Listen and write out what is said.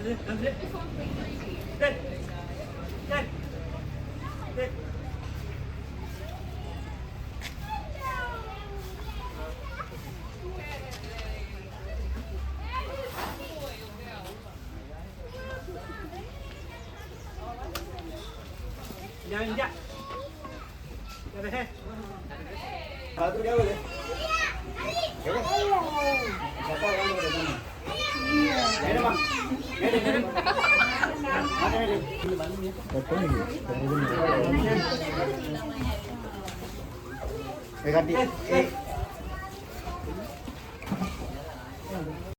Ya. Ya dejé. Para tu ya boleh. Ya. Siapa yang mau datang? Ada bang. Ada. Ini balik ni. Betul ni. Ganti.